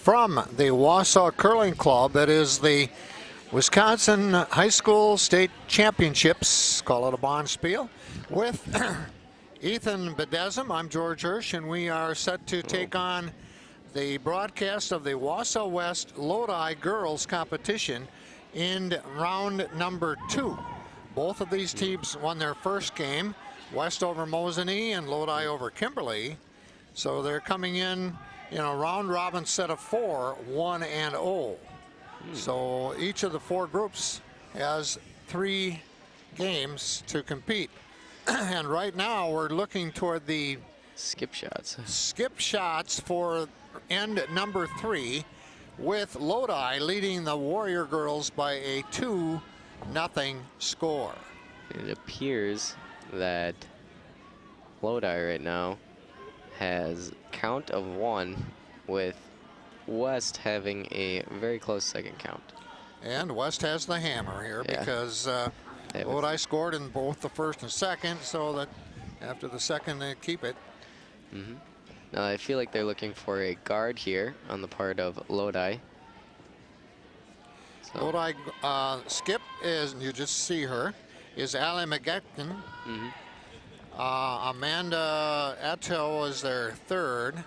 from the Wausau Curling Club. It is the Wisconsin High School State Championships, call it a bonspiel, with Ethan Bedesem. I'm George Hirsch, and we are set to take on the broadcast of the Wausau West Lodi girls competition in round number 2. Both of these teams won their first game, West over Mosinee and Lodi over Kimberly. So they're coming in a round robin set of 4, 1-0. So each of the 4 groups has 3 games to compete. And right now we're looking toward the skip shots for end number 3, with Lodi leading the Warrior girls by a 2-0 score. It appears that Lodi right now has count of 1, with West having a very close second count. And West has the hammer here because Lodi scored in both the first and second, so that after the second they keep it. Now I feel like they're looking for a guard here on the part of Lodi. So. Lodi skip is, you just see her, is Allie McGetkin. Amanda Atto is their third.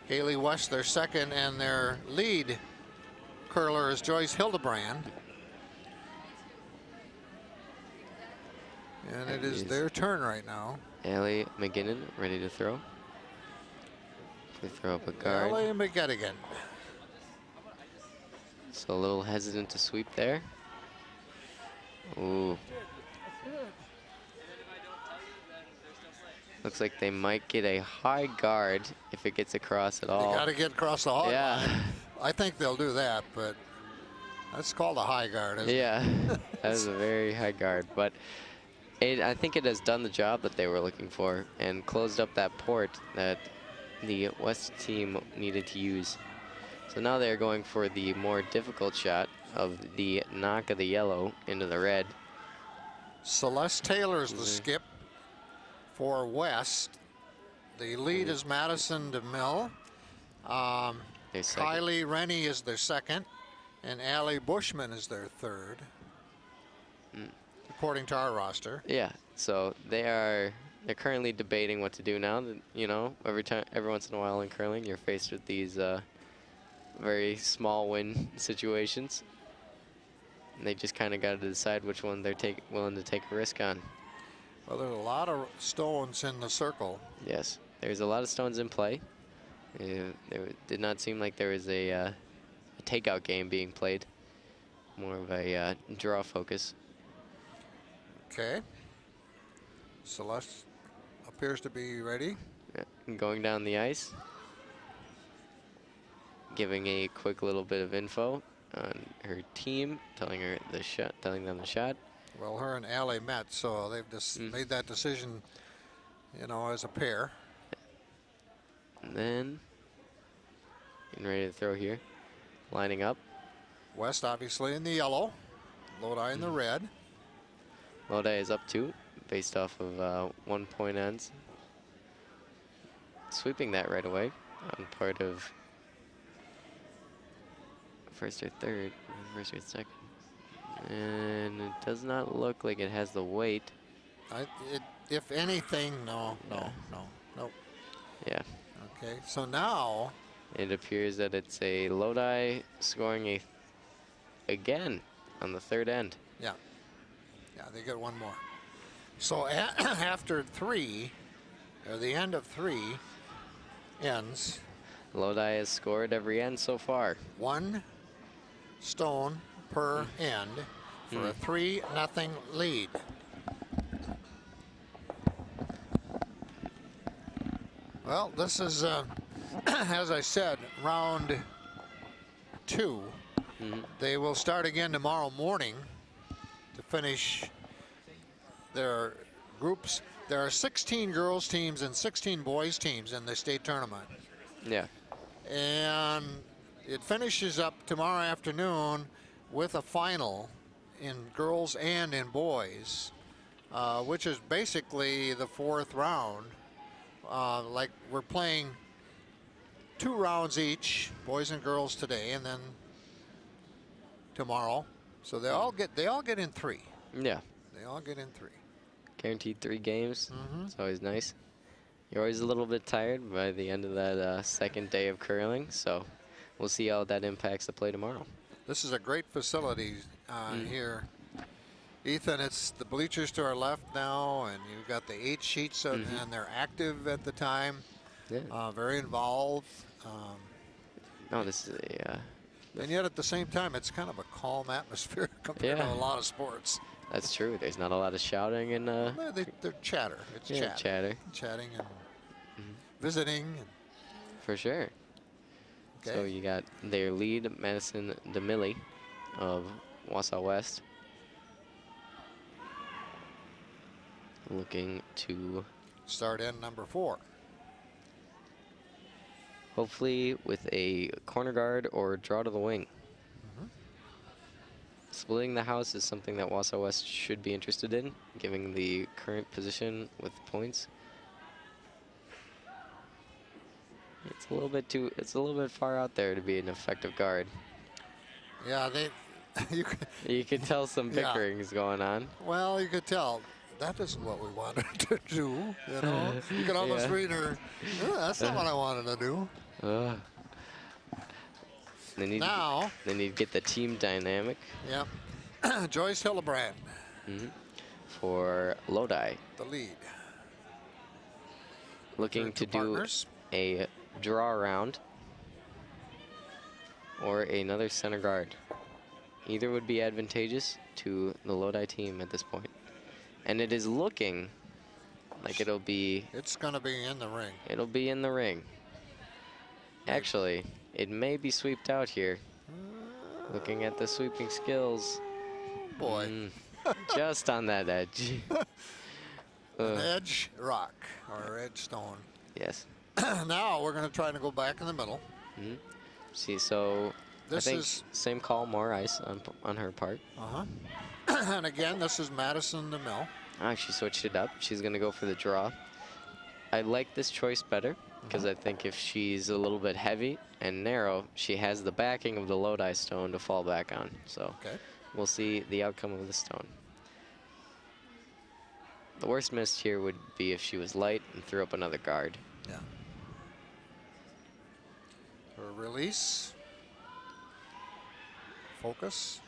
Haley West their second, and their lead curler is Joyce Hildebrand. And it is their turn right now. Allie McGinnon ready to throw. They throw up a guard. Allie McGettigan. So a little hesitant to sweep there. Ooh. Looks like they might get a high guard if it gets across at all. You got to get across the hog line. Yeah. I think they'll do that, but that's called a high guard, isn't it? That is a very high guard, but I think it has done the job that they were looking for and closed up that port that the West team needed to use. So now they're going for the more difficult shot of the knock of the yellow into the red. Celeste Taylor's the skip for West. The lead is Madison DeMille. Kylie Rennie is their second, and Allie Bushman is their third, according to our roster. Yeah, so they're currently debating what to do now. You know, every once in a while in curling, you're faced with these very small win situations. And they just kind of got to decide which one they're willing to take a risk on. Well, there's a lot of stones in the circle. Yes, there's a lot of stones in play. There did not seem like there was a takeout game being played. More of a draw focus. Okay. Celeste appears to be ready. Yeah. Going down the ice. Giving a quick little bit of info on her team, telling them the shot. Well, her and Allie met, so they've just made that decision, as a pair. And then, getting ready to throw here. Lining up. West obviously in the yellow, Lodi in the red. Lodi is up 2, based off of 1-point ends. Sweeping that right away on part of first or second. And it does not look like it has the weight. If anything, no. Yeah. Okay, so now it appears that it's a Lodi scoring again on the third end. Yeah, they get one more. So after 3, or the end of 3 ends, Lodi has scored every end so far. 1 stone per end for a 3-0 lead. Well, this is, as I said, round 2. They will start again tomorrow morning to finish their groups. There are 16 girls teams and 16 boys teams in the state tournament. Yeah. And it finishes up tomorrow afternoon with a final in girls and in boys, which is basically the 4th round. Like we're playing 2 rounds each, boys and girls today, and then tomorrow. So they all get in 3. Yeah. They all get in 3. Guaranteed 3 games. Mm-hmm. It's always nice. You're always a little bit tired by the end of that second day of curling, so we'll see how that impacts the play tomorrow. This is a great facility here. Ethan, it's the bleachers to our left now, and you've got the 8 sheets, and they're active at the time. Yeah. Very involved. No, this is a... and yet at the same time, it's kind of a calm atmosphere compared to a lot of sports. That's true. There's not a lot of shouting and... they're chatter. It's chatter. Chatting and visiting. And for sure. Okay. So you got their lead, Madison DeMillie of Wausau West, looking to start in number 4. Hopefully with a corner guard or draw to the wing. Splitting the house is something that Wausau West should be interested in, given the current position with points. It's a little bit far out there to be an effective guard. Yeah, you could tell some bickering is going on. Well, you could tell that isn't what we wanted to do. You know, you can almost read her. Oh, that's not what I wanted to do. They need to get the team dynamic. Yep. Joyce Hillebrand. For Lodi. The lead. Looking to do a draw round or another center guard. Either would be advantageous to the Lodi team at this point. And it is looking like it'll be... It's going to be in the ring. It'll be in the ring. Actually, it may be sweeped out here. Looking at the sweeping skills. Boy. Just on that edge. An edge rock or edge stone. Yes. Now we're going to try to go back in the middle. See, so this I think same call, more ice on her part. And again, this is Madison DeMille. She switched it up. She's going to go for the draw. I like this choice better because I think if she's a little bit heavy and narrow, she has the backing of the Lodi stone to fall back on. So we'll see the outcome of the stone. The worst miss here would be if she was light and threw up another guard. Yeah. Her release. Focus.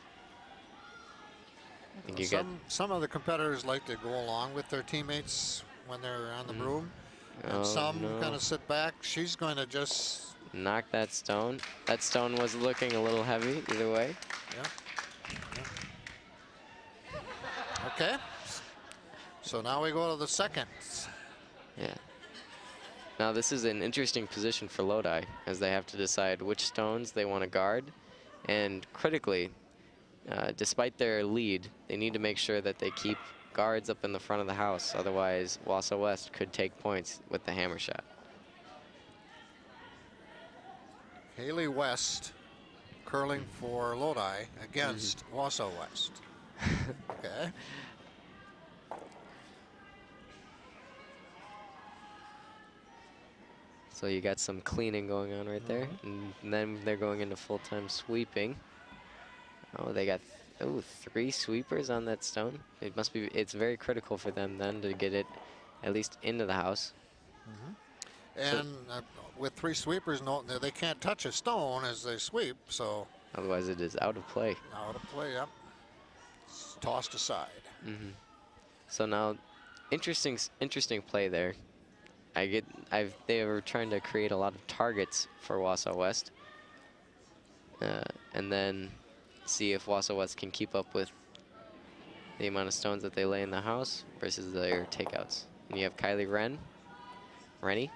Some of the competitors like to go along with their teammates when they're on the broom. And some kind of sit back. She's going to just knock that stone. That stone was looking a little heavy either way. Okay. So now we go to the second. Yeah. Now this is an interesting position for Lodi as they have to decide which stones they want to guard. And critically, despite their lead, they need to make sure that they keep guards up in the front of the house. Otherwise, Wausau West could take points with the hammer shot. Haley West curling for Lodi against Wausau West. Okay. So you got some cleaning going on right there. And then they're going into full-time sweeping. Oh, they got 3 sweepers on that stone. It must be, it's very critical for them then to get it at least into the house. And with 3 sweepers, they can't touch a stone as they sweep, so. Otherwise it is out of play. Out of play, yep. It's tossed aside. So now, interesting play there. They were trying to create a lot of targets for Wausau West. And then see if Wausau West can keep up with the amount of stones that they lay in the house versus their takeouts. And you have Kylie Rennie,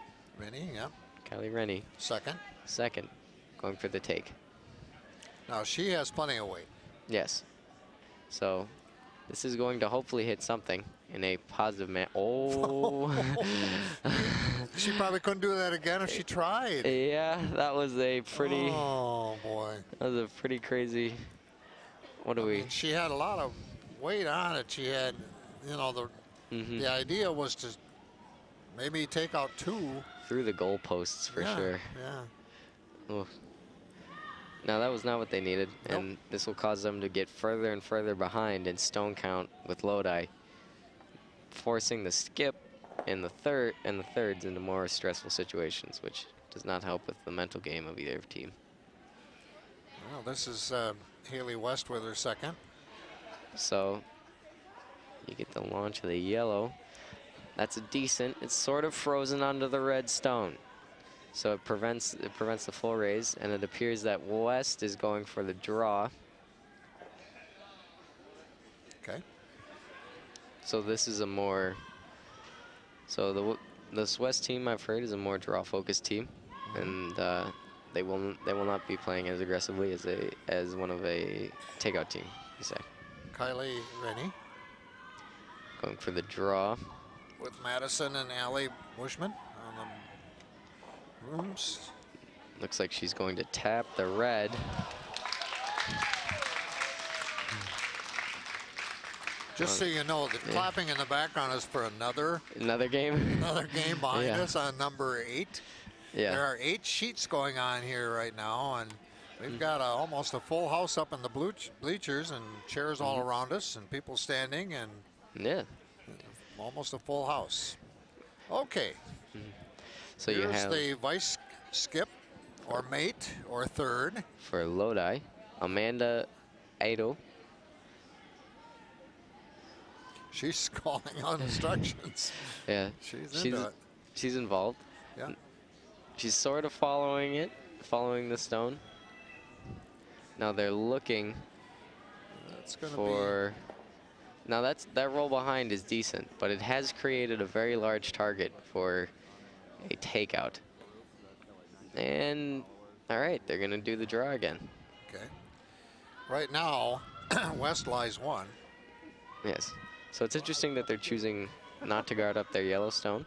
yep. Kylie Rennie. Second, going for the take. Now she has plenty of weight. Yes. So this is going to hopefully hit something in a positive manner. Oh. She probably couldn't do that again if she tried. Yeah, that was a pretty. Oh boy. That was a pretty crazy. I mean, she had a lot of weight on it. She had, the idea was to maybe take out 2 through the goalposts for sure. Yeah. Oof. Now that was not what they needed, Nope. and this will cause them to get further and further behind in stone count with Lodi, forcing the skip in the thirds into more stressful situations, which does not help with the mental game of either team. Well, this is Haley West with her second. So you get the launch of the yellow. That's a decent. It's sort of frozen onto the red stone, so it prevents the full raise, and it appears that West is going for the draw. Okay. So this is a more, so this West team I've heard is a more draw-focused team, and they will not be playing as aggressively as one of a takeout team, you say. Kylie Rennie Going for the draw. with Madison and Allie Bushman on the rooms. Looks like she's going to tap the red. Just so you know, the clapping in the background is for another game. Another game behind Yeah. us on number 8. Yeah. There are 8 sheets going on here right now, and we've got almost a full house up in the bleachers and chairs all around us and people standing, and Yeah. almost a full house. Okay. So Here's you have the vice skip or mate or third. for Lodi, Amanda Idle. She's calling on instructions. Yeah. She's into it. She's involved. Yeah. She's sort of following the stone. Now they're looking That's going to for. Now that roll behind is decent, but it has created a very large target for a takeout. And all right, they're going to do the draw again. be okay. Right now, West lies 1. Yes. So it's interesting that they're choosing not to guard up their Yellowstone.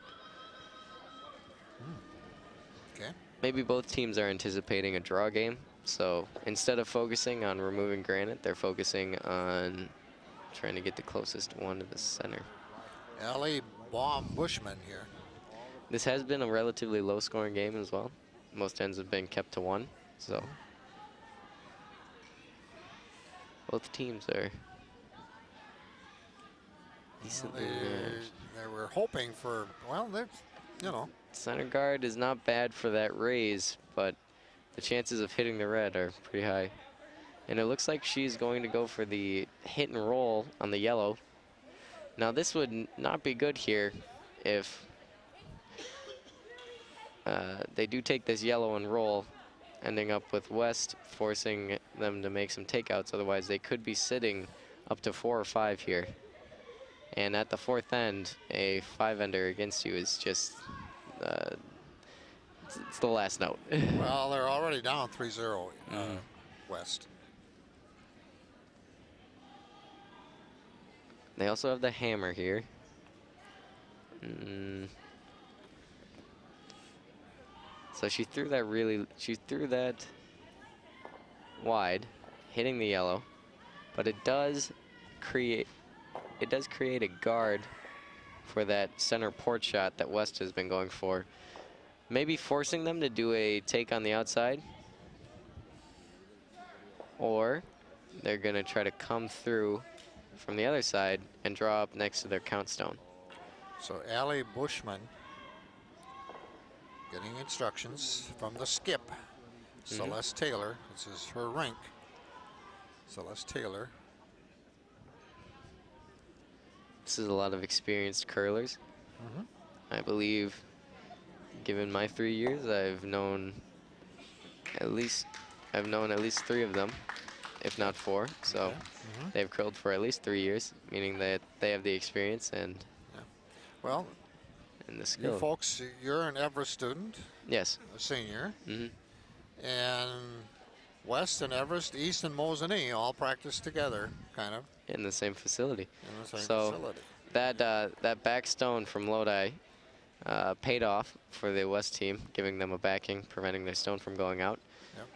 Okay. Maybe both teams are anticipating a draw game. So instead of focusing on removing granite, they're focusing on trying to get the closest one to the center. Allie Bushman here. This has been a relatively low-scoring game as well. Most ends have been kept to 1. So both teams are decently matched. They were hoping for, well, they're, you know. Center guard is not bad for that raise, but the chances of hitting the red are pretty high. And it looks like she's going to go for the hit and roll on the yellow. Now this would not be good here if they do take this yellow and roll, ending up with West forcing them to make some takeouts. Otherwise they could be sitting up to 4 or 5 here. And at the 4th end, a 5-ender against you is just, it's the last note. Well, they're already down 3-0 West. They also have the hammer here. So she threw that wide, hitting the yellow, but it does create a guard for that center port shot that West has been going for. Maybe forcing them to do a take on the outside, or they're gonna try to come through from the other side and draw up next to their count stone. So Allie Bushman getting instructions from the skip. Celeste Taylor, this is her rank. Celeste Taylor. This is a lot of experienced curlers. I believe, given my 3 years, I've known at least 3 of them, if not 4. So they've curled for at least 3 years, meaning that they have the experience and Well, the skill. you folks, you're an Everest student, Yes. a senior, and West and Everest, East and Mosinee all practice together, kind of, In the same facility. in the same So facility. that back stone from Lodi paid off for the West team, giving them a backing, preventing their stone from going out. Yep.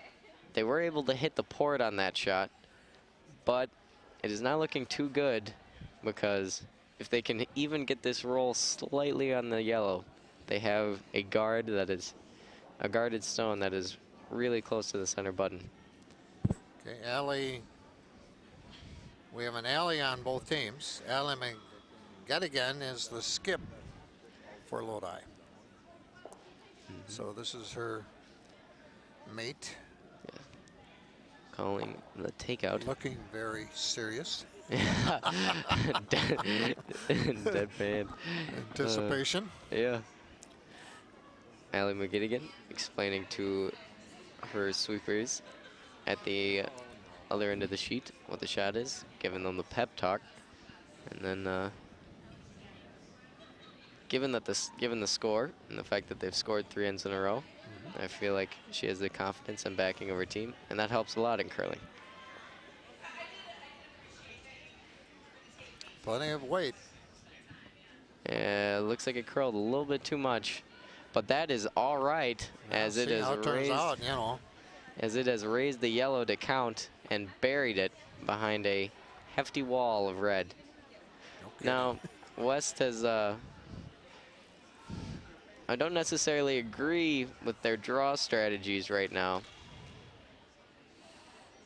They were able to hit the port on that shot, but it is not looking too good, because if they can even get this roll slightly on the yellow, they have a guard that is a guarded stone that is really close to the center button. Okay, Allie. We have an Allie on both teams. Allie McGettigan is the skip for Lodi. So this is her mate. Yeah. Calling the takeout. Looking very serious. Deadpan. Anticipation. Yeah. Allie McGettigan explaining to her sweepers at the other end of the sheet what the shot is, giving them the pep talk, and then given the score and the fact that they've scored 3 ends in a row, I feel like she has the confidence and backing of her team, and that helps a lot in curling. Plenty of weight. Looks like it curled a little bit too much, but that is all right, as it has turns out, you know. As it has raised the yellow to count and buried it behind a hefty wall of red. Okay. Now, West has, I don't necessarily agree with their draw strategies right now.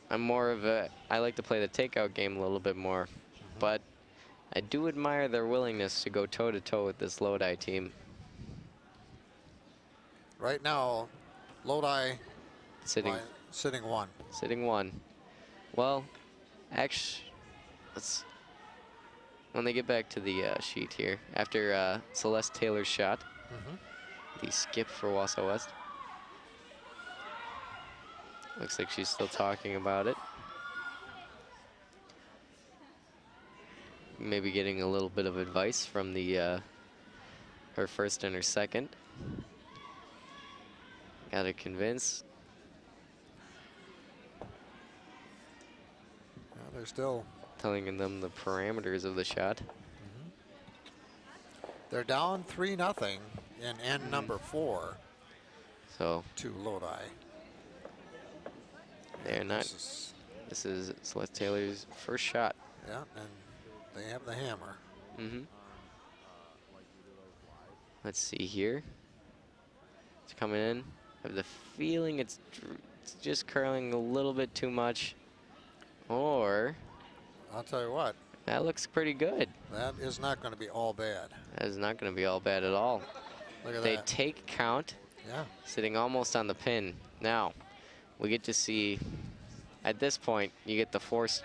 I like to play the takeout game a little bit more, but I do admire their willingness to go toe-to-toe with this Lodi team. Right now, Lodi Sitting one. Sitting 1. Well, actually, when they get back to the sheet here, after Celeste Taylor's shot, the skip for Wausau West. Looks like she's still talking about it. Maybe getting a little bit of advice from the her first and her second. Got to convince. Yeah, they're still telling them the parameters of the shot. They're down 3-0 in end number 4. So to Lodi. They're not. This is Celeste Taylor's first shot. Yeah, and they have the hammer. Let's see here. It's coming in. I have the feeling it's just curling a little bit too much. Or I'll tell you what. That looks pretty good. That is not going to be all bad. That is not going to be all bad at all. Look at they that. take count. Yeah. Sitting almost on the pin. Now, we get to see. At this point, you get the forced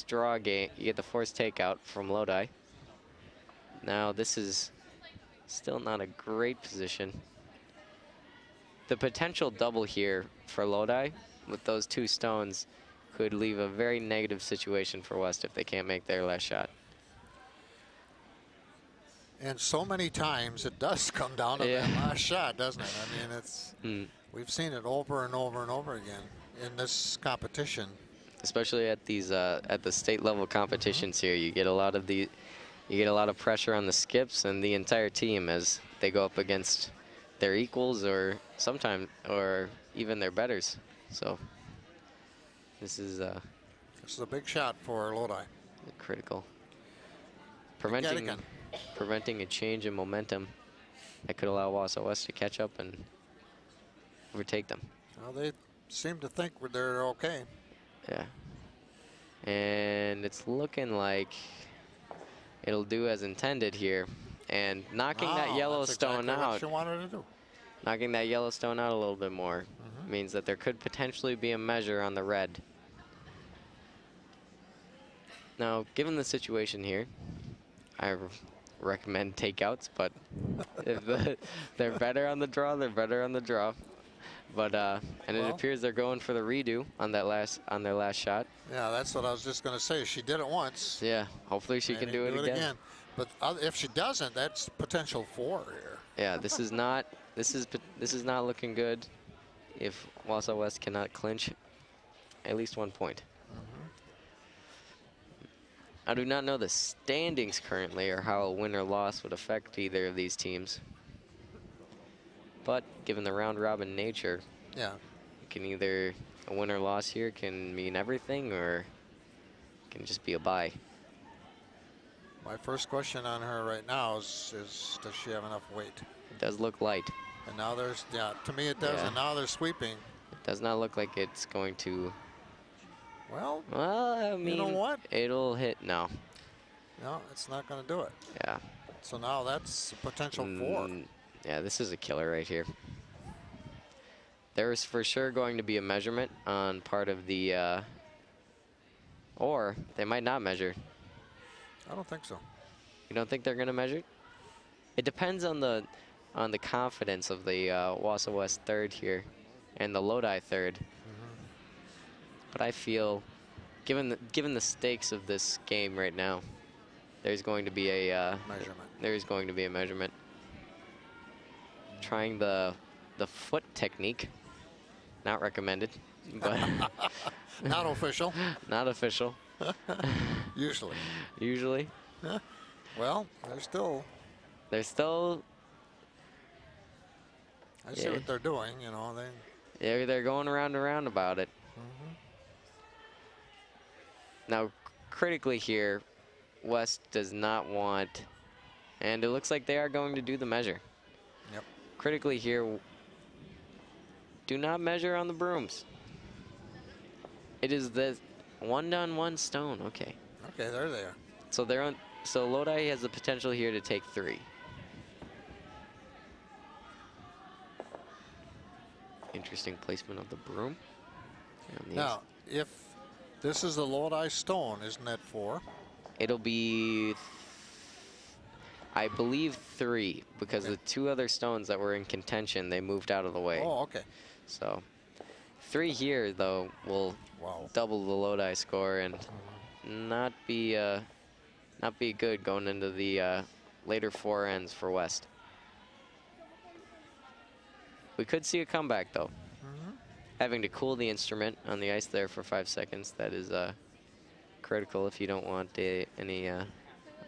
draw game. You get the forced takeout from Lodi. Now, this is still not a great position. The potential double here for Lodi with those 2 stones could leave a very negative situation for West if they can't make their last shot. And so many times it does come down to that last shot, doesn't it? I mean, it's we've seen it over and over and over again in this competition. Especially at these at the state level competitions here, you get a lot of pressure on the skips and the entire team as they go up against their equals or sometimes or even their betters. So this is a big shot for Lodi. Critical. Preventing a change in momentum that could allow Wausau West to catch up and overtake them. Well, they seem to think they're okay. Yeah. And it's looking like it'll do as intended here. And knocking that yellow stone out. What you wanted to do. Knocking that yellow stone out a little bit more means that there could potentially be a measure on the red. Now, given the situation here, I recommend takeouts, but if they're better on the draw, they're better on the draw. But and it appears they're going for the redo on their last shot. Yeah, that's what I was just going to say. She did it once. Yeah, hopefully she can do it again. But if she doesn't, that's potential 4 here. Yeah, this is not looking good if Wausau West cannot clinch at least 1 point. I do not know the standings currently or how a win or loss would affect either of these teams. But given the round-robin nature, yeah, it can either a win or loss here can mean everything or can just be a bye. My first question on her right now is does she have enough weight? It does look light. And now there's, yeah, to me it does, and now they're sweeping. It does not look like it's going to. Well, I mean, you know what? It'll hit. No. No, it's not going to do it. Yeah. So now that's a potential 4. Yeah, this is a killer right here. There's for sure going to be a measurement on part of the, or they might not measure. I don't think so. You don't think they're going to measure? It depends on the confidence of the Wausau West third here and the Lodi third. But I feel, given the stakes of this game right now, there's going to be a measurement. There's going to be a measurement. Trying the foot technique, not recommended, but not official. Not official. Usually. Usually. Well, they're still. I see what they're doing. You know, they're going around and around about it. Now, critically here, West does not want, and it looks like they are going to do the measure. Yep. Critically here, do not measure on the brooms. It is the 1-on-1 stone. Okay. Okay, they're there. So they're on. So Lodi has the potential here to take 3. Interesting placement of the broom. Now, if this is the Lodi stone, isn't that 4? It'll be, I believe, 3, because the 2 other stones that were in contention, they moved out of the way. Oh, okay. So 3 here, though, will double the Lodi score and not be good going into the later 4 ends for West. We could see a comeback, though. Having to cool the instrument on the ice there for 5 seconds, that is critical if you don't want any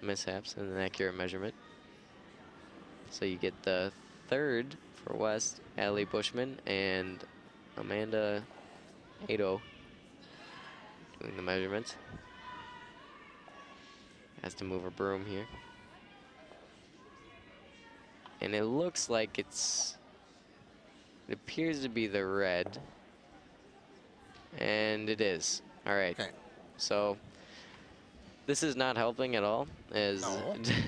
mishaps in an accurate measurement. So you get the 3rd for West, Allie Bushman and Amanda Ado doing the measurements. Has to move a broom here. And it looks like it appears to be the red. And it is. All right. Okay. So this is not helping at all as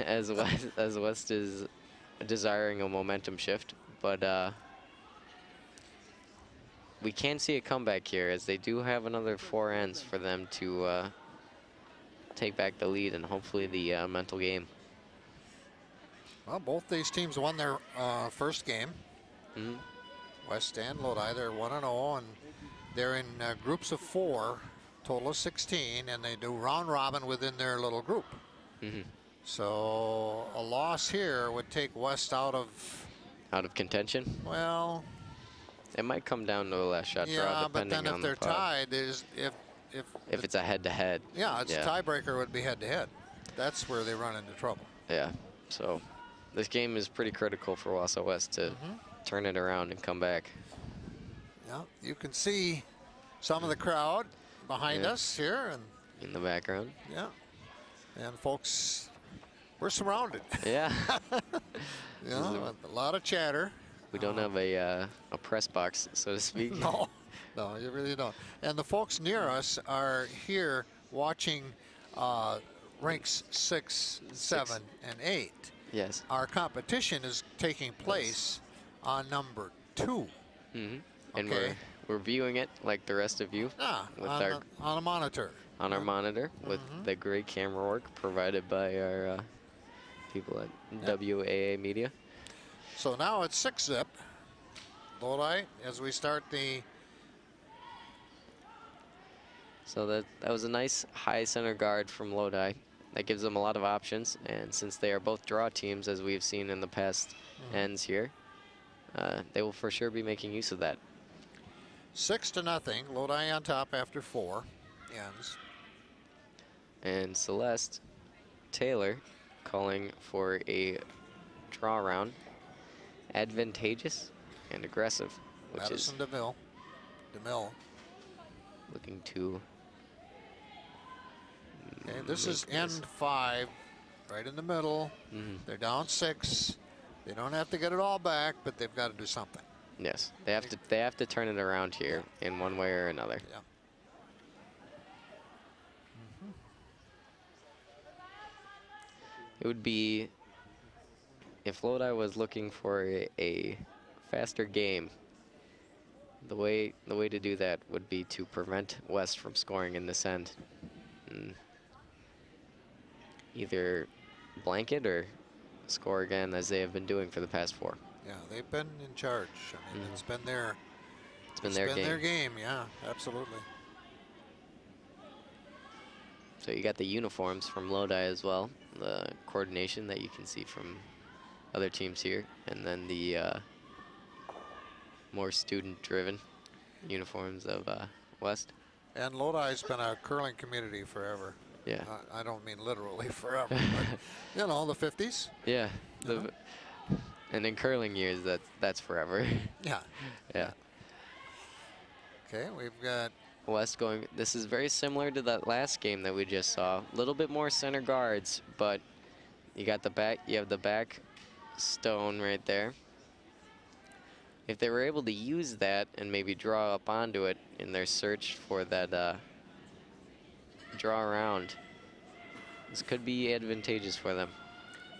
as West is desiring a momentum shift, but we can see a comeback here as they do have another 4 ends for them to take back the lead and hopefully the mental game. Well, both these teams won their first game. West and Lodi, they're 1-0, and they're in groups of 4, total of 16, and they do round robin within their little group. So a loss here would take West out of contention. Well, it might come down to a last shot draw, depending but then if on they're the pod. tied, if it's a head-to-head. Yeah, it's a tiebreaker would be head-to-head. That's where they run into trouble. Yeah. So this game is pretty critical for Wausau West to turn it around and come back. Yeah, you can see some of the crowd behind us here, and in the background. Yeah, and folks, we're surrounded. Yeah. A lot of chatter. We don't have a press box, so to speak. No, you really don't. And the folks near us are here watching rinks 6, 7, and 8. Yes. Our competition is taking place on number 2. And we're viewing it like the rest of you with on a monitor. On our monitor with the great camera work provided by our people at WAA Media. So now it's 6-zip. Lodi, as we start the. So that was a nice high center guard from Lodi. That gives them a lot of options, and since they are both draw teams, as we've seen in the past ends here, they will for sure be making use of that. 6-0. Lodi on top after 4 ends. And Celeste Taylor calling for a draw round. Advantageous and aggressive, which Madison is DeMille. Looking to. Okay, this is N5, right in the middle. They're down 6. They don't have to get it all back, but they've got to do something. Yes, they have to turn it around here in one way or another. Yeah. It would be, if Lodi was looking for a faster game, the way to do that would be to prevent West from scoring in this end. And either blanket or score again, as they have been doing for the past 4. Yeah, they've been in charge. I mean, it's been their their game. Yeah, absolutely. So you got the uniforms from Lodi as well, the coordination that you can see from other teams here, and then the more student-driven uniforms of West. And Lodi's been a curling community forever. Yeah. I don't mean literally forever, but you know, the 50s. Yeah. And in curling years, that's forever. Yeah. Yeah. Okay, we've got West going. This is very similar to that last game that we just saw. A little bit more center guards, but you got the back. You have the back stone right there. If they were able to use that and maybe draw up onto it in their search for that draw around, this could be advantageous for them.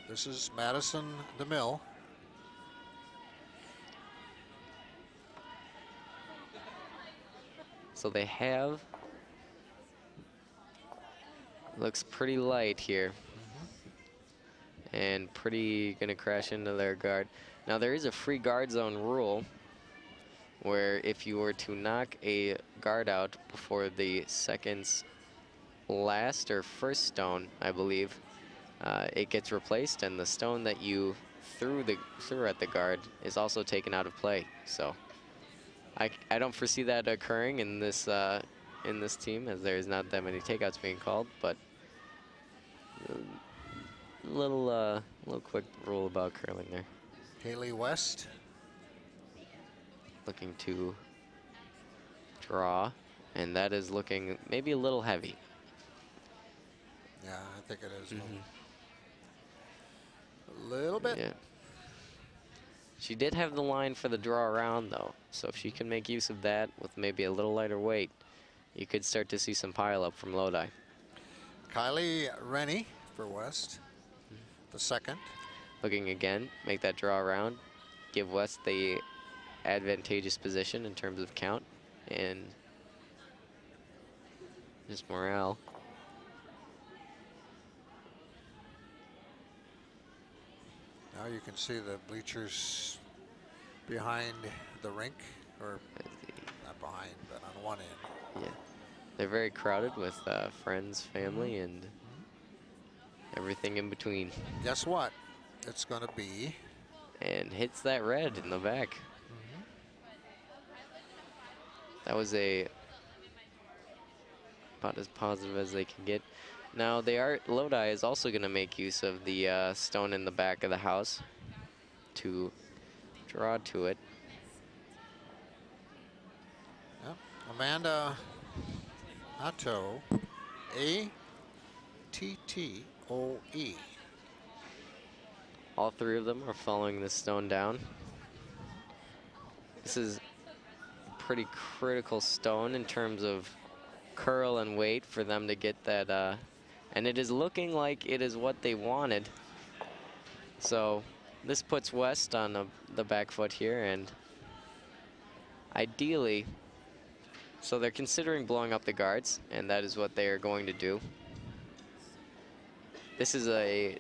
This is Madison DeMille. So they have, looks pretty light here. And pretty gonna crash into their guard. Now there is a free guard zone rule where if you were to knock a guard out before the second's last or first stone, I believe, it gets replaced, and the stone that you threw at the guard is also taken out of play. So I don't foresee that occurring in this team, as there's not that many takeouts being called, but little quick rule about curling there. Haley West looking to draw, and that is looking maybe a little heavy. Yeah, I think it is. A little bit. Yeah. She did have the line for the draw around, though, so if she can make use of that with maybe a little lighter weight, you could start to see some pile-up from Lodi. Kylie Rennie for West, the second. Looking again, make that draw around, give West the advantageous position in terms of count and just morale. Now you can see the bleachers behind the rink, or not behind, but on one end. Yeah, they're very crowded with friends, family, and everything in between. Guess what? It's going to be. And hits that red in the back. That was about as positive as they can get. Now Lodi is also going to make use of the stone in the back of the house to draw to it. Yep. Amanda Atto, A-T-T-O-E. All 3 of them are following this stone down. This is a pretty critical stone in terms of curl and weight for them to get that, and it is looking like it is what they wanted. So this puts West on the back foot here, and ideally, so they're considering blowing up the guards, and that is what they are going to do. This is a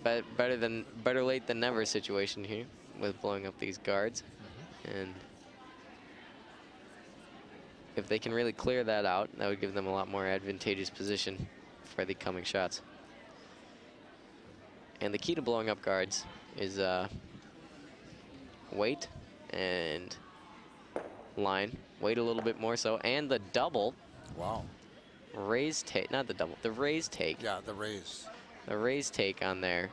better late than never situation here with blowing up these guards. And if they can really clear that out, that would give them a lot more advantageous position for the coming shots. And the key to blowing up guards is weight and line. Weight a little bit more so, and the double. Wow. Raise take, not the double, the raise take. Yeah, the raise. The raise take on there.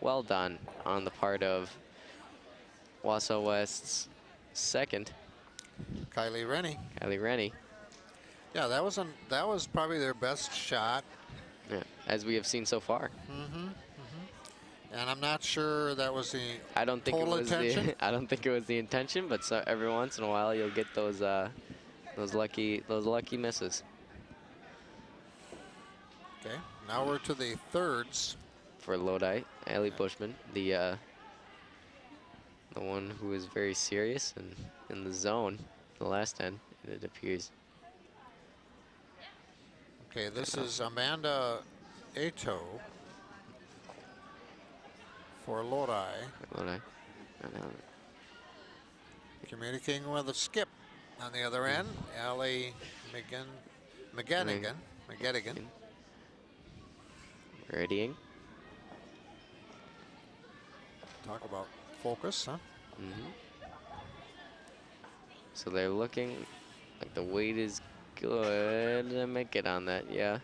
Well done on the part of Wausau West's second. Kylie Rennie. Kylie Rennie. Yeah, that was probably their best shot. Yeah, as we have seen so far. And I'm not sure that was the I don't think total it was intention. the I don't think it was the intention, but so every once in a while you'll get those lucky misses. Okay, now we're to the thirds. For Lodi, Allie Bushman, the one who is very serious and in the zone, the last end, it appears. Okay, this is Amanda Ato for Lodi. Lodi. Communicating with a skip on the other end, Allie McGettigan. Readying. Talk about focus, huh? So they're looking like the weight is good. I might get on that, yeah.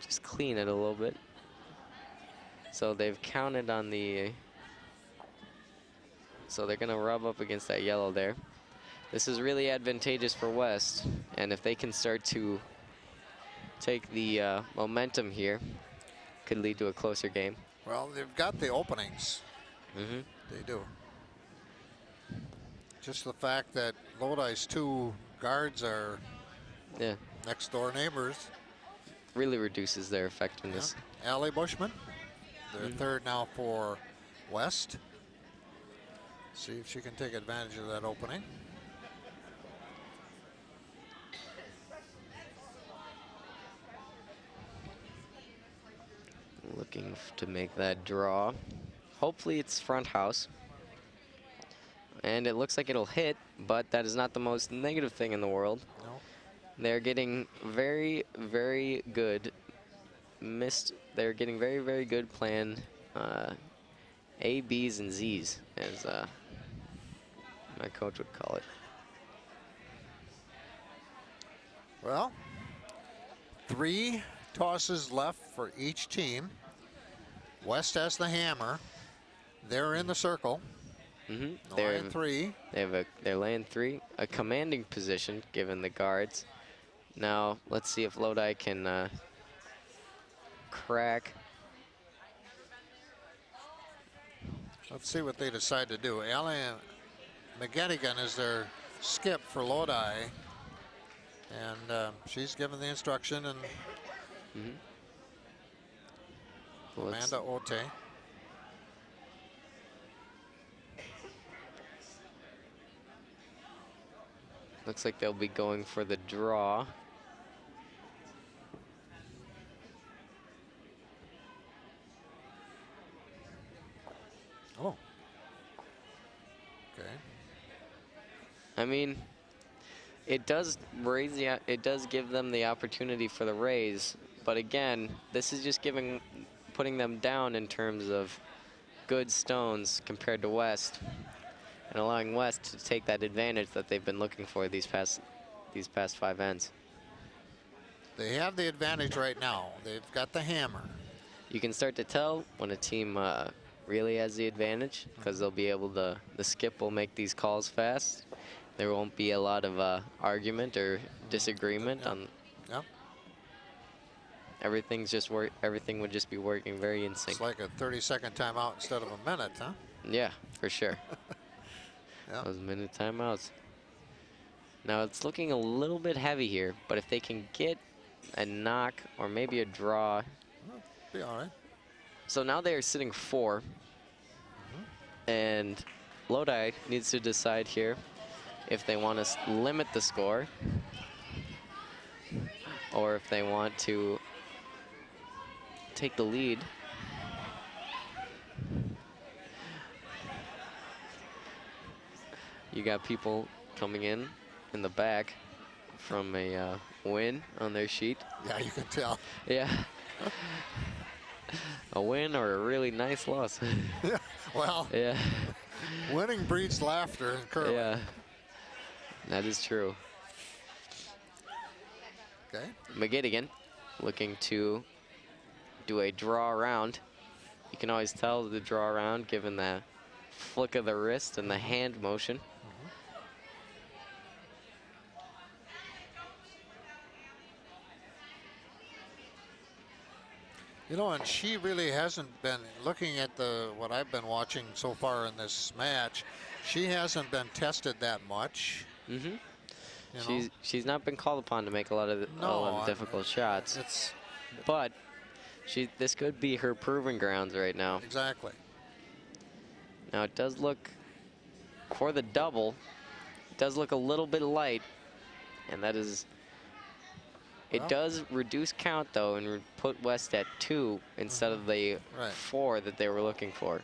Just clean it a little bit. So they've counted on the, so they're gonna rub up against that yellow there. This is really advantageous for West, and if they can start to take the momentum here, could lead to a closer game. Well, they've got the openings. They do. Just the fact that Lodi's two guards are next door neighbors really reduces their effectiveness. Yeah. Allie Bushman, their third now for West. See if she can take advantage of that opening. Looking to make that draw. Hopefully it's front house. And it looks like it'll hit, but that is not the most negative thing in the world. No. They're getting very, very good they're getting very, very good plan A, B's, and Z's, as my coach would call it. Well, 3 tosses left for each team. West has the hammer. They're in the circle. They're 3. They're laying 3, a commanding position given the guards. Now let's see if Lodi can crack. Let's see what they decide to do. Allie McGettigan is their skip for Lodi, and she's given the instruction, and Amanda Ote. Looks like they'll be going for the draw. Oh. Okay. I mean, it does give them the opportunity for the raise, but again, this is just putting them down in terms of good stones compared to West, and allowing West to take that advantage that they've been looking for these past 5 ends. They have the advantage right now. They've got the hammer. You can start to tell when a team really has the advantage, because they'll be able to, the skip will make these calls fast. There won't be a lot of argument or disagreement on. Yep. Everything would just be working very in sync. It's like a 30-second timeout instead of a minute, huh? Yeah, for sure. Yep. Those minute timeouts. Now it's looking a little bit heavy here, but if they can get a knock or maybe a draw. Well, be all right. So now they are sitting 4. And Lodi needs to decide here if they want to limit the score or if they want to take the lead. You got people coming in the back from a win on their sheet. Yeah, you can tell. Yeah. A win or a really nice loss. Yeah, well, yeah. Winning breeds laughter in curling. Yeah, that is true. Okay. McGettigan looking to do a draw around. You can always tell the draw around given the flick of the wrist and the hand motion. You know, and she really hasn't been, looking at what I've been watching so far in this match, she hasn't been tested that much. Mm-hmm. You know? She's not been called upon to make a lot of difficult shots. But this could be her proving grounds right now. Exactly. Now it does look, for the double, it does look a little bit light, and that is, it does reduce count though and put West at 2 instead of the 4 that they were looking for.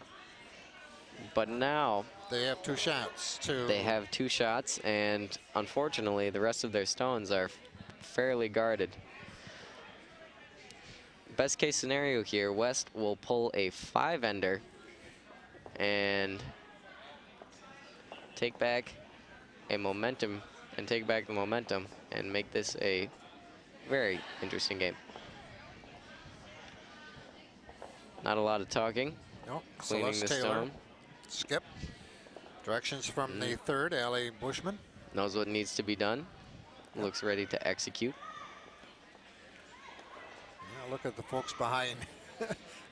But now they have 2 shots. They have 2 shots, and unfortunately the rest of their stones are fairly guarded. Best case scenario here, West will pull a 5-ender and take back the momentum and make this a very interesting game. Not a lot of talking. Nope. Cleaning Celeste the Taylor. stone. Skip. Directions from the 3rd, Allie Bushman. Knows what needs to be done. Looks ready to execute. Yeah, look at the folks behind,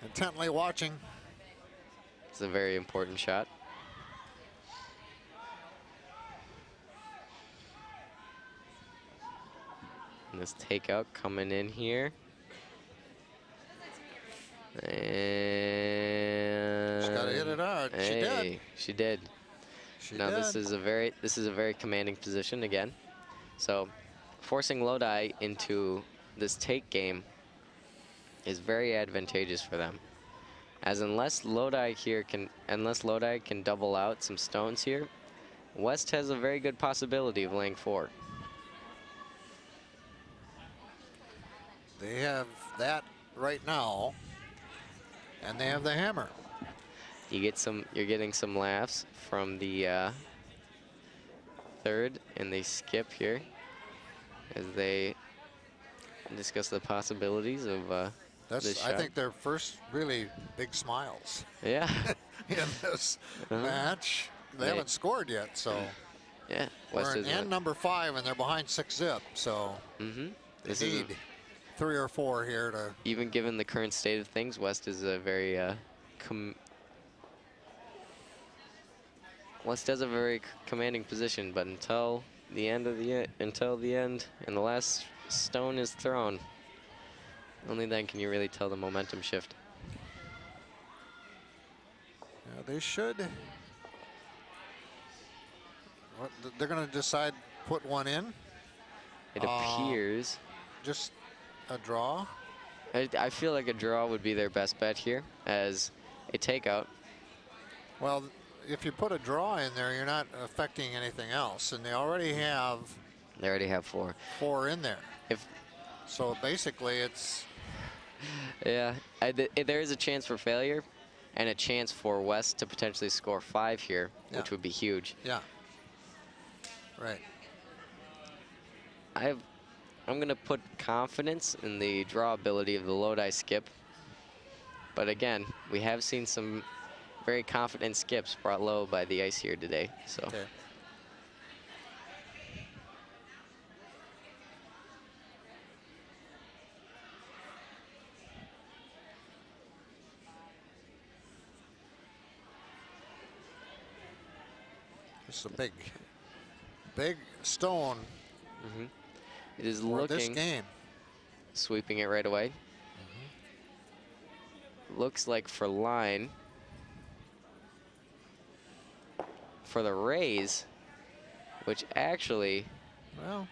intently watching. It's a very important shot. And this takeout coming in here. And she's got to hit it hard. Hey, she did. She did. Now this is a very commanding position again. So forcing Lodi into this take game is very advantageous for them. As unless Lodi can double out some stones here, West has a very good possibility of laying 4. They have that right now, and they have the hammer. You're getting some laughs from the 3rd, and they skip here as they discuss the possibilities of this shot. I think their first really big smiles. Yeah. In this match. They haven't scored yet, so. Yeah. We're in number 5, and they're behind 6-zip, so they need 3 or 4 here to. Even given the current state of things, West is a very West has a very commanding position, but until the end and the last stone is thrown, only then can you really tell the momentum shift. Yeah, they should. They're going to decide put one in. It appears. Just a draw. I feel like a draw would be their best bet here as a takeout. Well, if you put a draw in there, you're not affecting anything else, and they already have. They already have 4. 4 in there. So basically, it's. Yeah, there is a chance for failure, and a chance for West to potentially score 5 here, which would be huge. Yeah. Right. I'm going to put confidence in the draw ability of the Lodi skip. But again, we have seen some very confident skips brought low by the ice here today. So. Okay. This is a big stone. Mm-hmm. It is for looking. This game. Sweeping it right away. Looks like for line. For the raise, which actually. Well.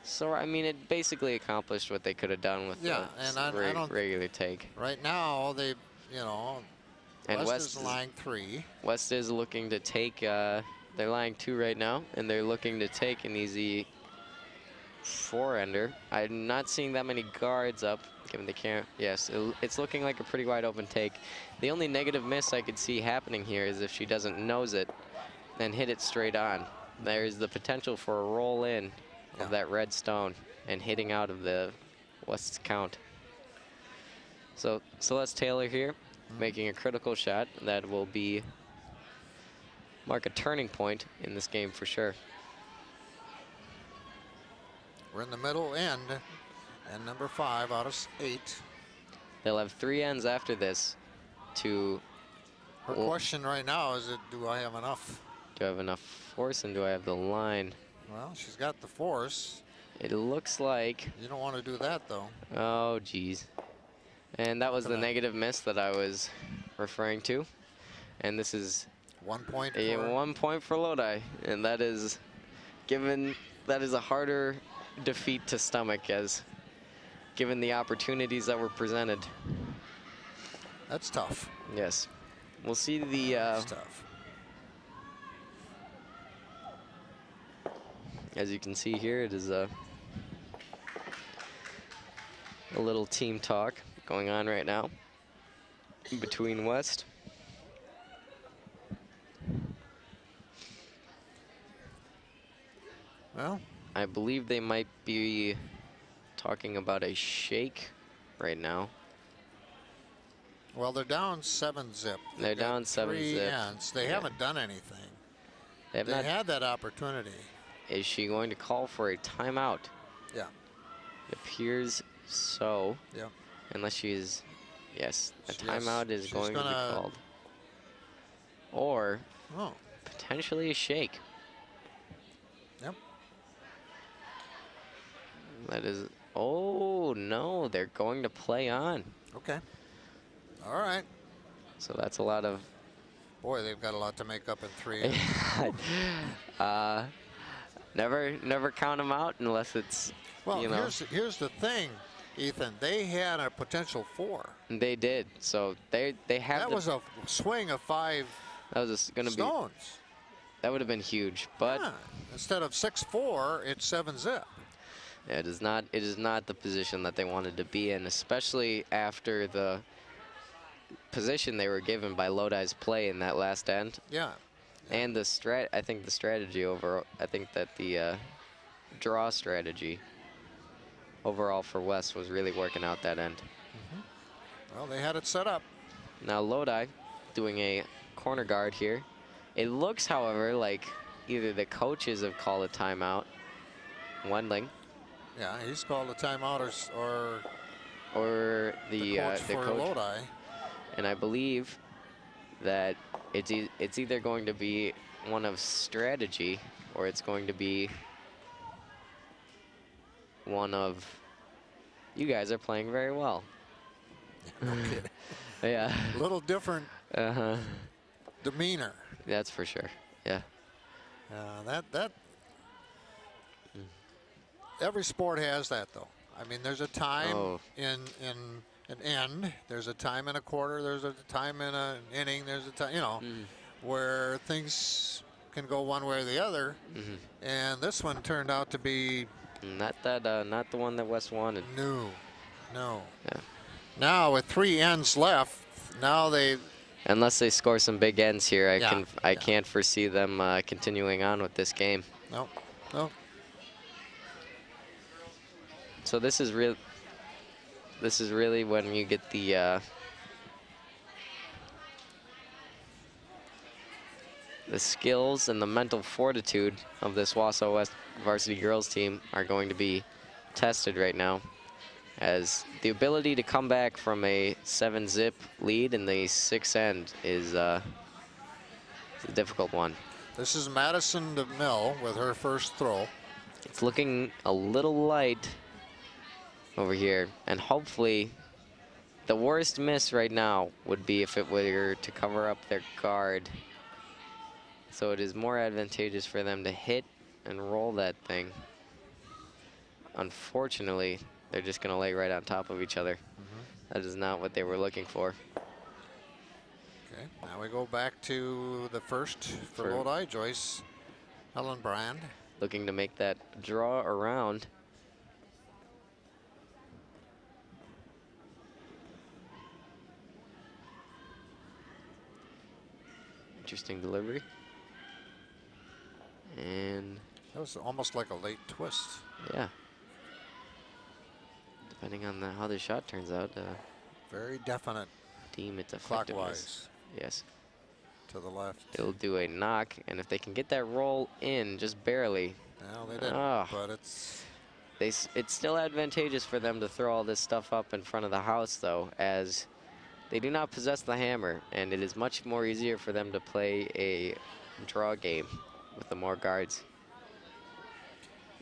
So I mean, it basically accomplished what they could have done with the regular take. Right now, they, and West is lying 3. West is looking to take. They're lying 2 right now, and they're looking to take an easy 4-ender. I'm not seeing that many guards up, given the camera. Yes, it's looking like a pretty wide open take. The only negative miss I could see happening here is if she doesn't nose it and hit it straight on. There's the potential for a roll in of that red stone and hitting out of the West's count. So Celeste Taylor here making a critical shot that will mark a turning point in this game for sure. We're in the middle end, and number 5 out of 8. They'll have 3 ends after this to... Her question right now is, do I have enough? Do I have enough force and do I have the line? Well, she's got the force. It looks like... You don't want to do that, though. Oh, geez. And that was the negative miss that I was referring to. And this is 1 point. 1 point for Lodi. And that is a harder defeat to stomach, as given the opportunities that were presented. That's tough. Yes. We'll see the... That's tough. As you can see here, it is a little team talk going on right now between West. Well, I believe they might be talking about a shake right now. well, they're down 7-zip. They're down 7-zip. Ends. They haven't done anything. They have They not. had that opportunity. Is she going to call for a timeout? Yeah. It appears so. Yeah. Unless she's, yes, a Yes, timeout is she's going to be gonna- called. Or Oh. potentially a shake. Yep. That is, oh no, they're going to play on. Okay. All right. So that's a lot of, Boy, they've got a lot to make up in 3 ends. never count them out unless it's, Well, you know. here's the thing, Ethan. They had a potential 4. They did. So they have. That was a swing of 5 that was going to be. stones. That would have been huge, but Yeah. Instead of 6-4, it's 7-zip. it is not. It is not the position that they wanted to be in, especially after the position they were given by Lodi's play in that last end. Yeah. And the I think the strategy overall. I think that the draw strategy overall for West was really working out that end. Well, they had it set up. Now Lodi doing a corner guard here. It looks, however, like either the coaches have called a timeout, Wendling, Yeah, he's called a timeout, or the coach for Lodi. And I believe that it's either going to be one of strategy or it's going to be one of, you guys are playing very well. No kidding. Yeah. A little different demeanor. That's for sure. Yeah. That every sport has that, though. I mean, there's a time in an end. There's a time in a quarter. There's a time in an inning. There's a time, where things can go one way or the other. And this one turned out to be not the one that West wanted. No. Yeah. Now with 3 ends left, now they. Unless they score some big ends here, I can't foresee them continuing on with this game. No. So this is real. This is really when you get the skills and the mental fortitude of this Wausau West varsity girls team are going to be tested right now, as the ability to come back from a 7-zip lead in the 6th end is a difficult one. This is Madison DeMille with her first throw. It's looking a little light over here, and hopefully the worst miss right now would be if it were to cover up their guard. So it is more advantageous for them to hit and roll that thing. Unfortunately, they're just going to lay right on top of each other. That is not what they were looking for. Okay, now we go back to the first for Lodi, Joyce Ellenbrand. Looking to make that draw around. Interesting delivery. And that was almost like a late twist. Yeah. Depending on how the shot turns out. Very definite. Deem its effectiveness. Clockwise. Yes. To the left. It'll do a knock, and if they can get that roll in just barely. Well, they didn't, but it's. it's still advantageous for them to throw all this stuff up in front of the house, though, as they do not possess the hammer, and it is much more easier for them to play a draw game with the more guards.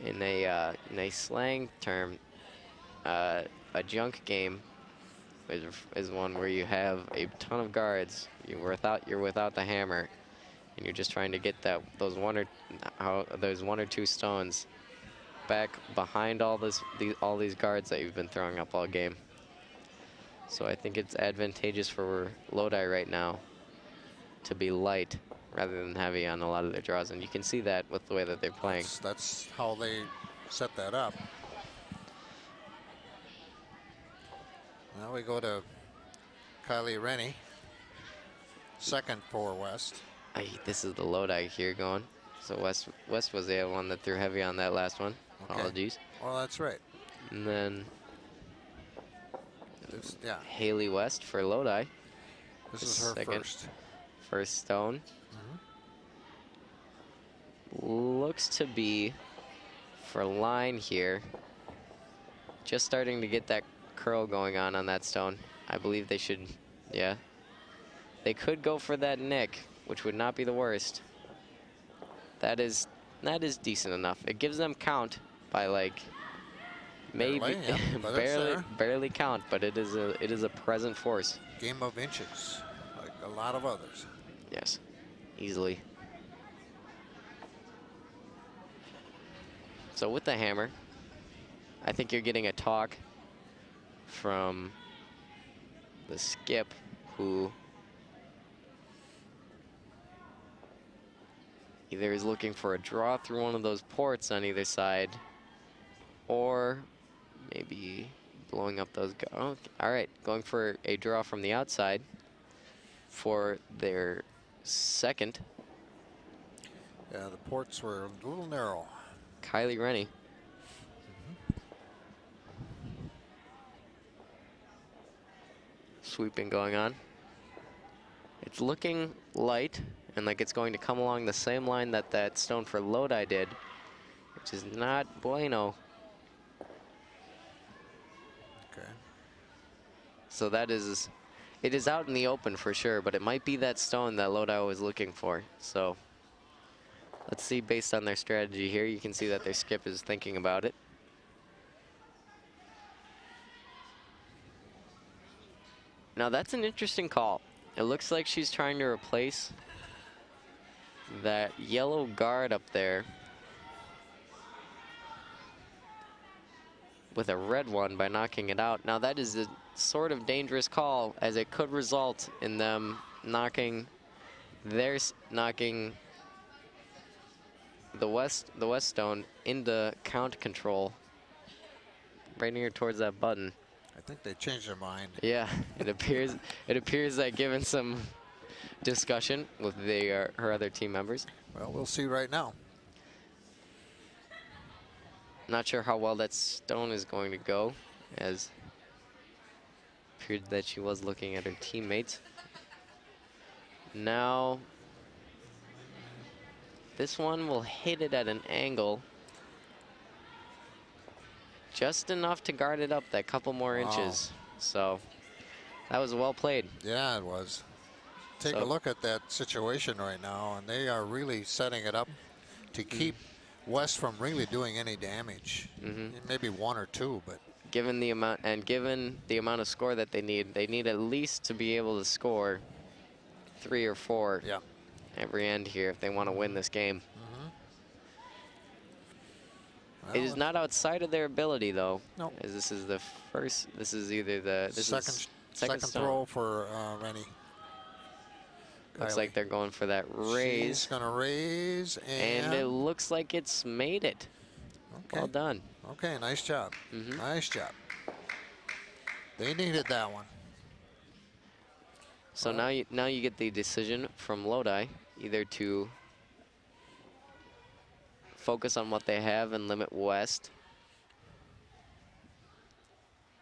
In a slang term, a junk game is one where you have a ton of guards. You're without the hammer, and you're just trying to get those one or two stones back behind all these guards that you've been throwing up all game. So I think it's advantageous for Lodi right now to be light rather than heavy on a lot of their draws, and you can see that with the way that they're playing. That's how they set that up. Now we go to Kylie Rennie, second for West. This is the Lodi here going. So West was the one that threw heavy on that last one. Okay. Apologies. Well, that's right. And then yeah, Haley West for Lodi. This is her first stone. Looks to be for line here. Just starting to get that curl going on that stone. I believe they should, yeah. They could go for that nick, which would not be the worst. That is decent enough. It gives them count by like maybe barely count, but it is a present force. Game of inches, like a lot of others. Yes, easily. So with the hammer, I think you're getting a talk from the skip, who either is looking for a draw through one of those ports on either side, or maybe blowing up those. Oh, all right, going for a draw from the outside for their second. Yeah, the ports were a little narrow. Kylie Rennie. Sweeping going on. It's looking light and like it's going to come along the same line that stone for Lodi did, which is not bueno. Okay. So it is out in the open for sure, but it might be that stone that Lodi was looking for. So let's see, based on their strategy here, you can see that their skip is thinking about it. Now that's an interesting call. It looks like she's trying to replace that yellow guard up there with a red one by knocking it out. Now that is a sort of dangerous call, as it could result in them knocking the west stone into count control right near towards that button. I think they changed their mind. Yeah, it appears that given some discussion with her other team members. Well, we'll see right now. Not sure how well that stone is going to go, as it appeared that she was looking at her teammates. Now, this one will hit it at an angle. Just enough to guard it up that couple more inches. So that was well played. Yeah, it was. Take a look at that situation right now, and they are really setting it up to keep West from really doing any damage. Maybe one or two, but given the amount of score that they need at least to be able to score 3 or 4 every end here if they want to win this game. Well, it is not outside of their ability, though. No. As this is the first. This is either the second throw for Rennie. Looks like they're going for that raise. She's going to raise, and it looks like it's made it. Okay. Well done. Okay, nice job. Nice job. They needed that one. So now you get the decision from Lodi, either to focus on what they have and limit West.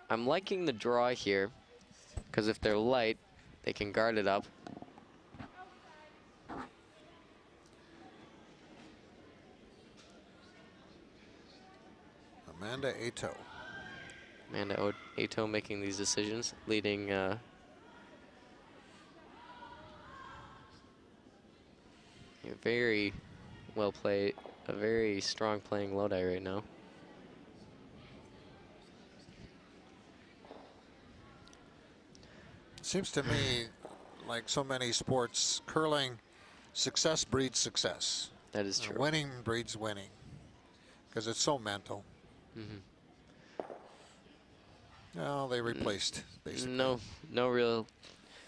I'm liking the draw here, because if they're light, they can guard it up. Amanda Ato. Amanda Ato making these decisions, leading a very well played, a very strong playing Lodi right now. Seems to me, like so many sports, curling, success breeds success. That is true. Winning breeds winning, because it's so mental. Well, they replaced, basically. No real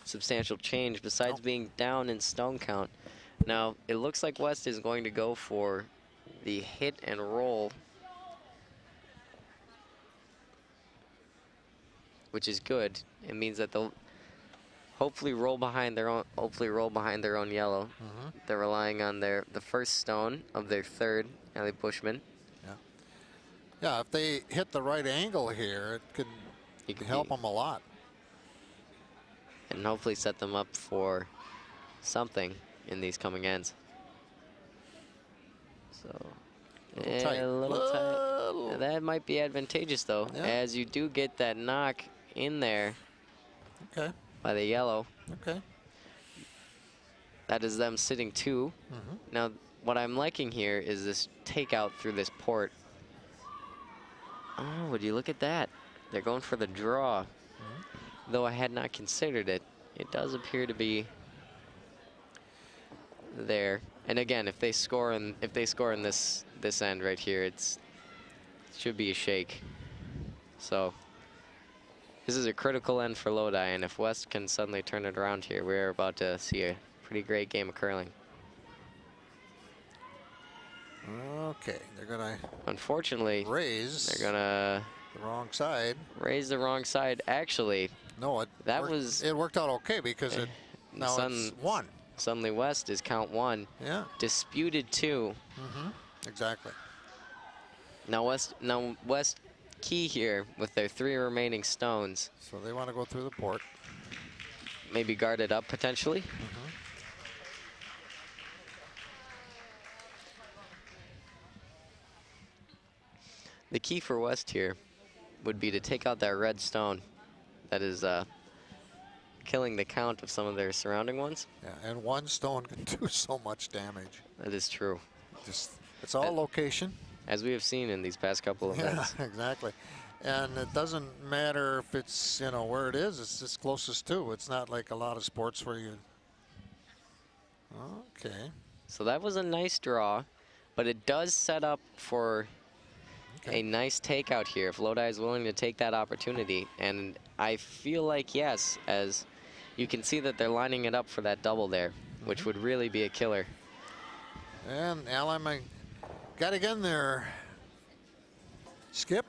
substantial change besides being down in stone count. Now, it looks like West is going to go for the hit and roll, which is good. It means that they'll hopefully roll behind their own yellow. They're relying on the first stone of their third, Ellie Bushman. Yeah, if they hit the right angle here, it could help them a lot. And hopefully set them up for something in these coming ends. So, a little tight. That might be advantageous, though, as you do get that knock in there by the yellow. That is them sitting 2. Now, what I'm liking here is this takeout through this port. Oh, would you look at that? They're going for the draw. Though I had not considered it, it does appear to be there. And again, if they score in this end right here, it should be a shake. So this is a critical end for Lodi, and if West can suddenly turn it around here, we're about to see a pretty great game of curling. Okay, they're gonna unfortunately raise. They're gonna the wrong side. Raise the wrong side. Actually, no, it worked out okay because now it's 1. Suddenly West is count 1. Yeah. Disputed 2. Exactly. Now West key here with their 3 remaining stones. So they want to go through the port. Maybe guard it up potentially. The key for West here would be to take out that red stone that is killing the count of some of their surrounding ones. Yeah, and 1 stone can do so much damage. That is true. It's all location. As we have seen in these past couple of events. Yeah, exactly. And it doesn't matter if it's, where it is, it's just closest to. It's not like a lot of sports where you... Okay. So that was a nice draw, but it does set up for a nice takeout here if Lodi is willing to take that opportunity. And I feel like, yes, as you can see that they're lining it up for that double there, which would really be a killer. And Allen got again there. Skip.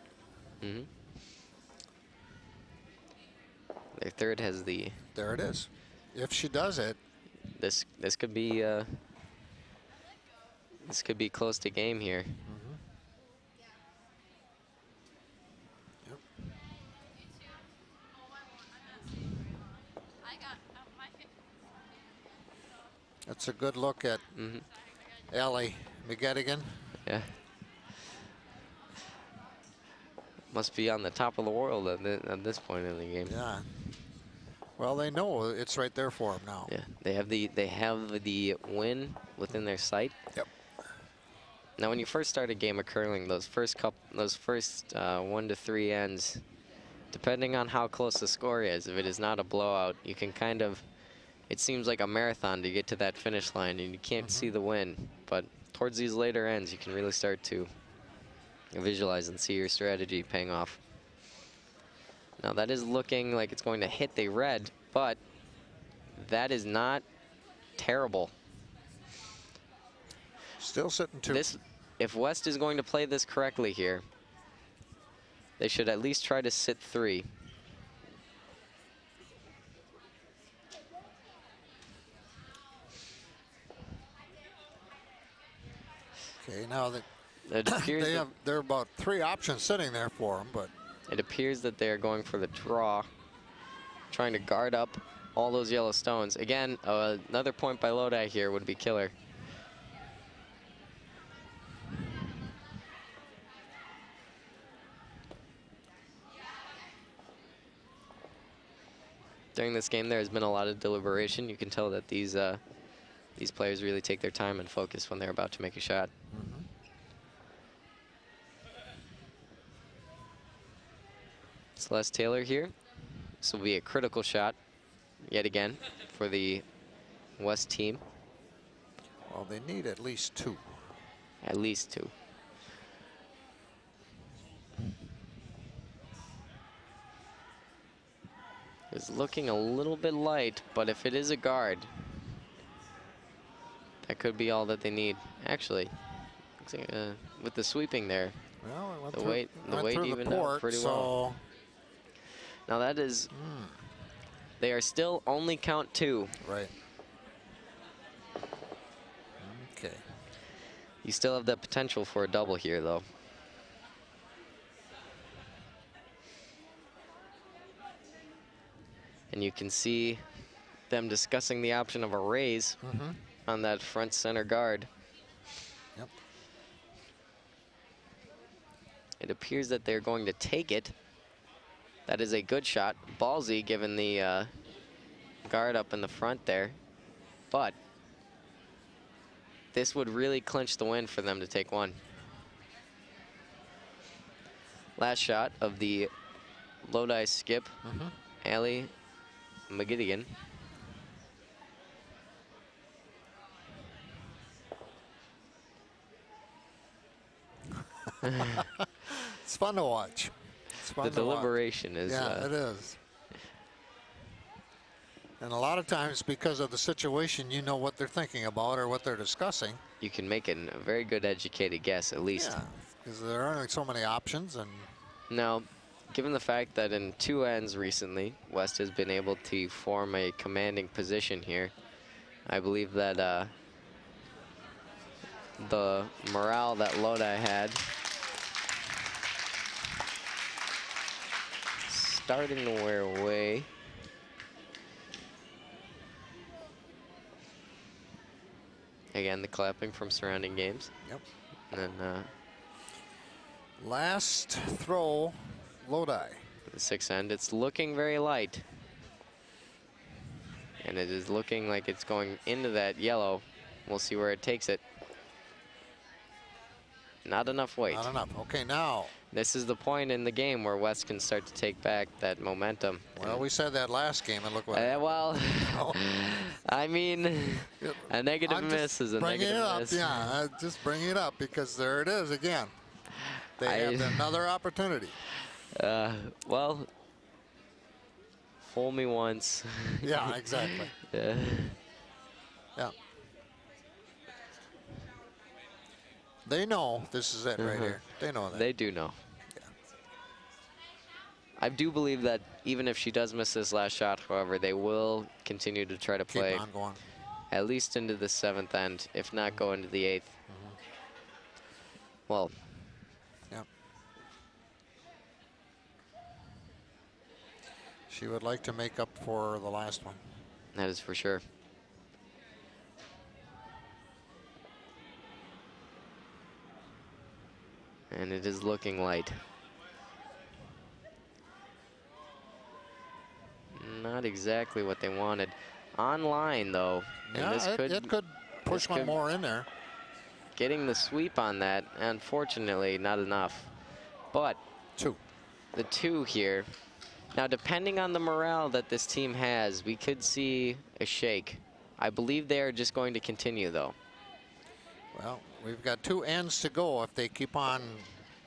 Their third has the... There it is. If she does it. This could be close to game here. That's a good look at Ellie McGettigan. Yeah. Must be on the top of the world at this point in the game. Yeah. Well, they know it's right there for them now. Yeah. They have the win within their sight. Yep. Now, when you first start a game of curling, those first 1 to 3 ends, depending on how close the score is, if it is not a blowout, you can kind of. It seems like a marathon to get to that finish line, and you can't see the win. But towards these later ends, you can really start to visualize and see your strategy paying off. Now, that is looking like it's going to hit the red, but that is not terrible. Still sitting 2. If West is going to play this correctly here, they should at least try to sit 3. Okay, now there are about 3 options sitting there for them, but it appears that they're going for the draw, trying to guard up all those yellow stones. Again, another point by Lodi here would be killer. During this game, there has been a lot of deliberation. You can tell that these players really take their time and focus when they're about to make a shot. Mm-hmm. Celeste Taylor here. This will be a critical shot yet again for the West team. Well, they need at least 2. At least 2. It's looking a little bit light, but if it is a guard, that could be all that they need. Actually, with the sweeping there, well, the weight evened out pretty well. Now that is, they are still only count 2. Right. Okay. You still have that potential for a double here, though. And you can see them discussing the option of a raise on that front center guard. Yep. It appears that they're going to take it. That is a good shot. Ballsy given the guard up in the front there. But this would really clinch the win for them to take 1. Last shot of the Lodi skip, Allie McGidigan. It's fun to watch. It's fun The to deliberation watch. is. Yeah, it is. And a lot of times, because of the situation, you know what they're thinking about or what they're discussing. You can make a very good educated guess, at least. Yeah, because there aren't so many options. And now, given the fact that in 2 ends recently, West has been able to form a commanding position here, I believe that the morale that Lodi had starting to wear away. Again, the clapping from surrounding games. Yep. And then last throw, Lodi. the 6th end, it's looking very light. And it is looking like it's going into that yellow. We'll see where it takes it. Not enough weight. Not enough. Okay, now. This is the point in the game where West can start to take back that momentum. Well, we said that last game, and look what. Well, I mean, a negative miss is a negative miss. Yeah, just bring it up because there it is again. They have another opportunity. Well, fool me once. Yeah, exactly. Yeah. They know this is it right here. They know that. They do know. Yeah. I do believe that even if she does miss this last shot, however, they will continue to try to play Keep on going. at least into the 7th end, if not go into the 8th. Well, yep. She would like to make up for the last one. that is for sure. And it is looking light. Not exactly what they wanted. Online, though. Yeah, and it could push one more in there. Getting the sweep on that, unfortunately, not enough. But 2. The 2 here. Now, depending on the morale that this team has, we could see a shake. I believe they are just going to continue, though. Well, we've got 2 ends to go if they keep on.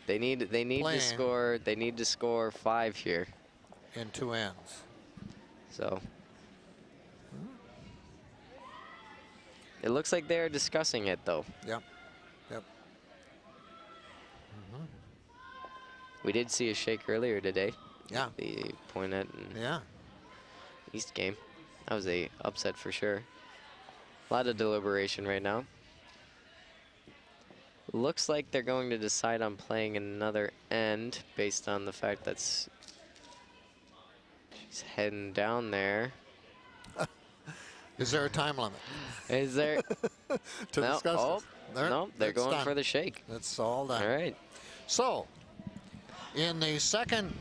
They need to score. They need to score 5 here. In 2 ends. So it looks like they're discussing it, though. Yep. We did see a shake earlier today. Yeah. The Poinet and East game. That was a upset for sure. A lot of deliberation right now. Looks like they're going to decide on playing another end based on the fact that she's heading down there. Is there a time limit? Is there? to no, discuss this? No, they're going done. for the shake. It's all done. All right. So, in the second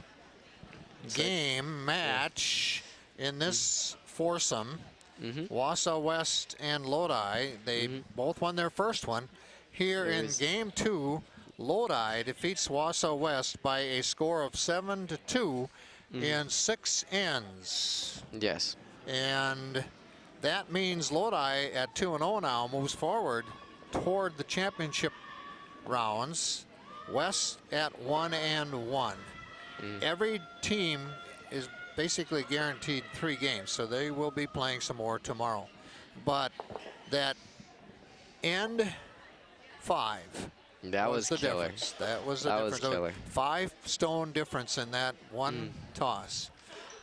game match in this foursome. Mm-hmm. Wausau West and Lodi, they both won their first one. Here in game 2, Lodi defeats Wausau West by a score of 7-2 in 6 ends. Yes. And that means Lodi at 2-0 now moves forward toward the championship rounds. West at 1-1. Every team is basically guaranteed 3 games, so they will be playing some more tomorrow. But that end 5. That was the killer. difference. That was the That difference. was killer. 5-stone difference in that one toss.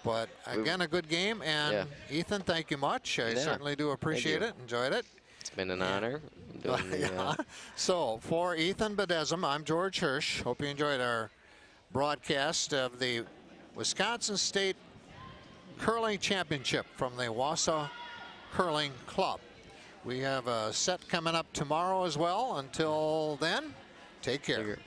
But again, a good game. And Ethan, thank you much. I certainly do appreciate it. Enjoyed it. It's been an honor. Doing the, So for Ethan Bedesm, I'm George Hirsch. Hope you enjoyed our broadcast of the Wisconsin State Curling Championship from the Wausau Curling Club. We have a set coming up tomorrow as well. Until then, take care.